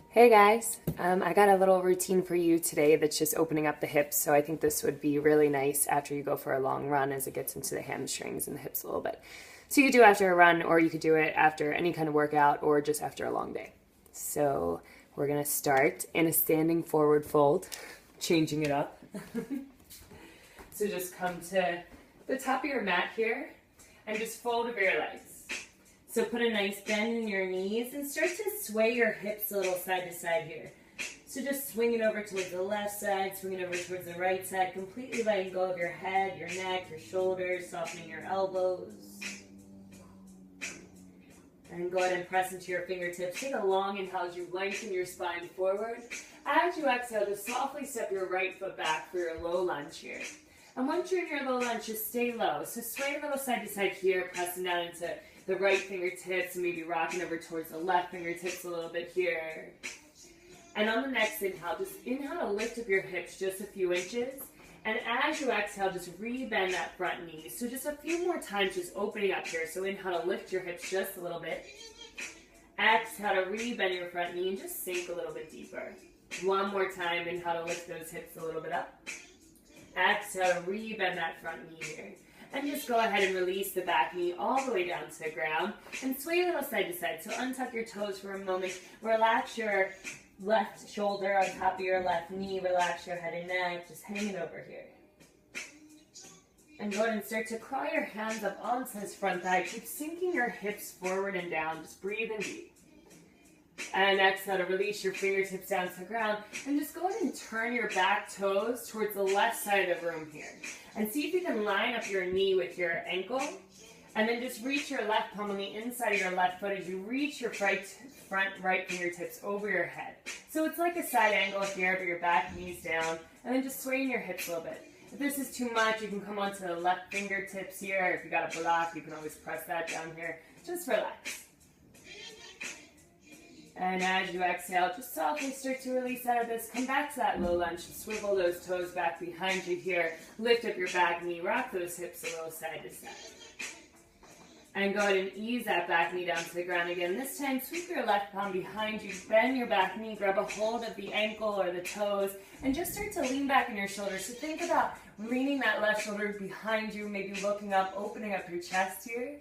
Hey guys, I got a little routine for you today that's just opening up the hips. So I think this would be really nice after you go for a long run as it gets into the hamstrings and the hips a little bit. So you could do it after a run, or you could do it after any kind of workout, or just after a long day. So we're gonna start in a standing forward fold, changing it up. So just come to the top of your mat here and just fold over your legs. So put a nice bend in your knees and start to sway your hips a little side to side here. So just swing it over towards the left side, swing it over towards the right side, completely letting go of your head, your neck, your shoulders, softening your elbows. And go ahead and press into your fingertips. Take a long inhale as you lengthen your spine forward. As you exhale, just softly step your right foot back for your low lunge here. And once you're in your low lunge, just stay low. So sway a little side to side here, pressing down into the right fingertips and maybe rocking over towards the left fingertips a little bit here. And on the next inhale, just inhale to lift up your hips just a few inches. And as you exhale, just re-bend that front knee. So just a few more times, just opening up here. So inhale to lift your hips just a little bit. Exhale to re-bend your front knee and just sink a little bit deeper. One more time, inhale to lift those hips a little bit up. Exhale to re-bend that front knee here. And just go ahead and release the back knee all the way down to the ground. And sway a little side to side. So untuck your toes for a moment. Relax your left shoulder on top of your left knee. Relax your head and neck. Just hang it over here. And go ahead and start to crawl your hands up onto this front thigh. Keep sinking your hips forward and down. Just breathe in deep. And exhale to release your fingertips down to the ground. And just go ahead and turn your back toes towards the left side of the room here. And see if you can line up your knee with your ankle. And then just reach your left palm on the inside of your left foot as you reach your front right fingertips over your head. So it's like a side angle here, but your back knee's down. And then just swaying your hips a little bit. If this is too much, you can come onto the left fingertips here. If you got a block, you can always press that down here. Just relax. And as you exhale, just softly start to release out of this. Come back to that low lunge. Swivel those toes back behind you here. Lift up your back knee. Rock those hips a little side to side. And go ahead and ease that back knee down to the ground again. This time, sweep your left palm behind you. Bend your back knee. Grab a hold of the ankle or the toes. And just start to lean back in your shoulders. So think about leaning that left shoulder behind you. Maybe looking up, opening up your chest here.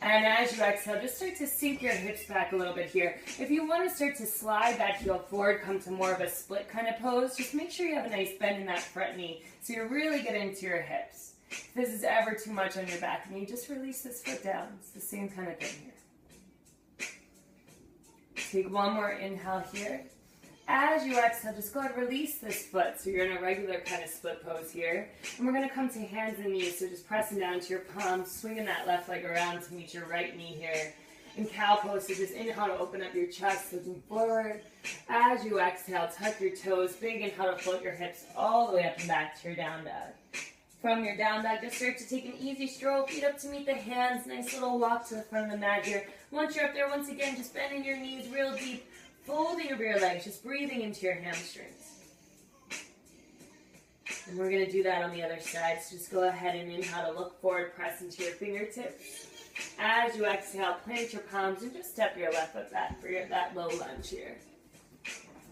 And as you exhale, just start to sink your hips back a little bit here. If you want to start to slide that heel forward, come to more of a split kind of pose, just make sure you have a nice bend in that front knee so you really get into your hips. If this is ever too much on your back knee, just release this foot down. It's the same kind of thing here. Take one more inhale here. As you exhale, just go ahead and release this foot. So you're in a regular kind of split pose here. And we're going to come to hands and knees. So just pressing down to your palms, swinging that left leg around to meet your right knee here. In cow pose, so just inhale to open up your chest, looking forward. As you exhale, tuck your toes. Big inhale to float your hips all the way up and back to your down dog. From your down dog, just start to take an easy stroll, feet up to meet the hands. Nice little walk to the front of the mat here. Once you're up there, once again, just bending your knees real deep. Folding over your legs, just breathing into your hamstrings. And we're going to do that on the other side. So just go ahead and inhale to look forward, press into your fingertips. As you exhale, plant your palms and just step your left foot back for that low lunge here.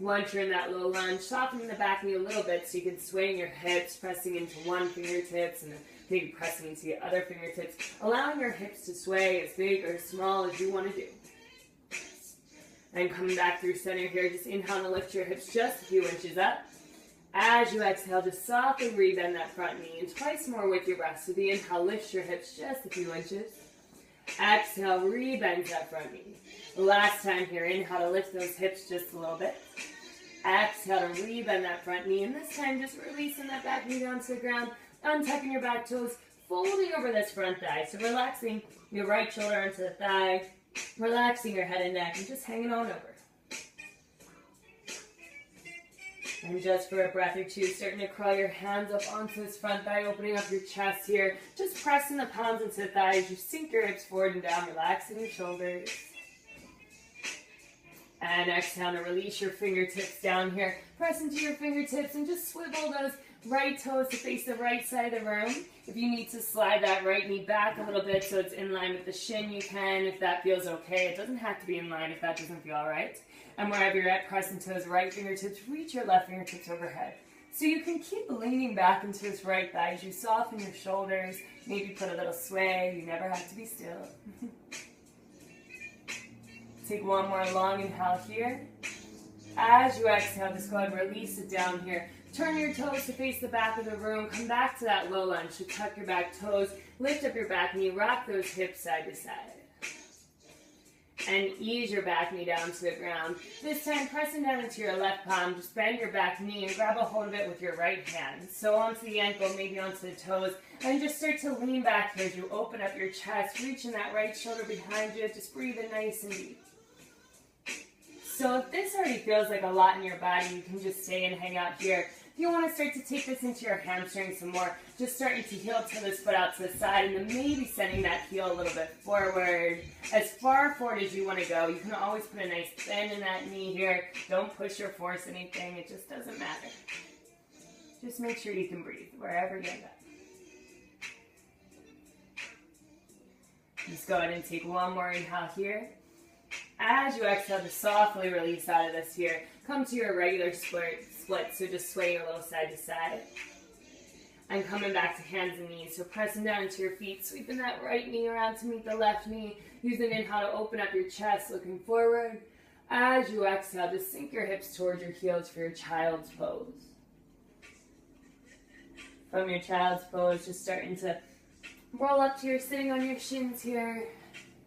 Once you're in that low lunge, softening the back knee a little bit so you can sway your hips, pressing into one fingertips and then maybe pressing into the other fingertips. Allowing your hips to sway as big or small as you want to do. And coming back through center here, just inhale to lift your hips just a few inches up. As you exhale, just softly rebend that front knee. And twice more with your breath. So the inhale lifts your hips just a few inches. Exhale, rebend that front knee. Last time here, inhale to lift those hips just a little bit. Exhale to rebend that front knee. And this time, just releasing that back knee down to the ground. Untucking your back toes, folding over this front thigh. So relaxing your right shoulder onto the thigh. Relaxing your head and neck and just hanging on over. And just for a breath or two, starting to crawl your hands up onto this front thigh, opening up your chest here. Just pressing the palms into the thighs. You sink your hips forward and down, relaxing your shoulders. And exhale to release your fingertips down here. Press into your fingertips and just swivel those Right toes to face the right side of the room. If you need to slide that right knee back a little bit so it's in line with the shin, you can if that feels okay. It doesn't have to be in line if that doesn't feel all right. And wherever you're at, press into those right fingertips, reach your left fingertips overhead. So you can keep leaning back into this right thigh as you soften your shoulders, maybe put a little sway. You never have to be still. Take one more long inhale here. As you exhale, just go ahead and release it down here. Turn your toes to face the back of the room. Come back to that low lunge. So tuck your back toes, lift up your back knee, rock those hips side to side. And ease your back knee down to the ground. This time, pressing down into your left palm, just bend your back knee and grab a hold of it with your right hand. So onto the ankle, maybe onto the toes, and just start to lean back here as you open up your chest, reaching that right shoulder behind you. Just breathe in nice and deep. So if this already feels like a lot in your body, you can just stay and hang out here. If you want to start to take this into your hamstrings some more, just starting to heel to this foot out to the side, and then maybe sending that heel a little bit forward, as far forward as you want to go. You can always put a nice bend in that knee here. Don't push or force anything. It just doesn't matter. Just make sure you can breathe wherever you end up. Just go ahead and take one more inhale here. As you exhale, just softly release out of this here. Come to your regular split, so just swaying a little side to side. And coming back to hands and knees. So pressing down into your feet, sweeping that right knee around to meet the left knee. Using inhale to open up your chest, looking forward. As you exhale, just sink your hips towards your heels for your child's pose. From your child's pose, just starting to roll up to your sitting on your shins here.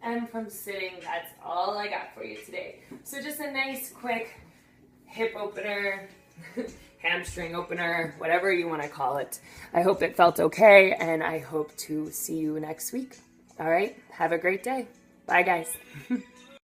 And from sitting, that's all I got for you today. So just a nice, quick hip opener, hamstring opener, whatever you want to call it. I hope it felt okay, and I hope to see you next week. All right, have a great day. Bye, guys.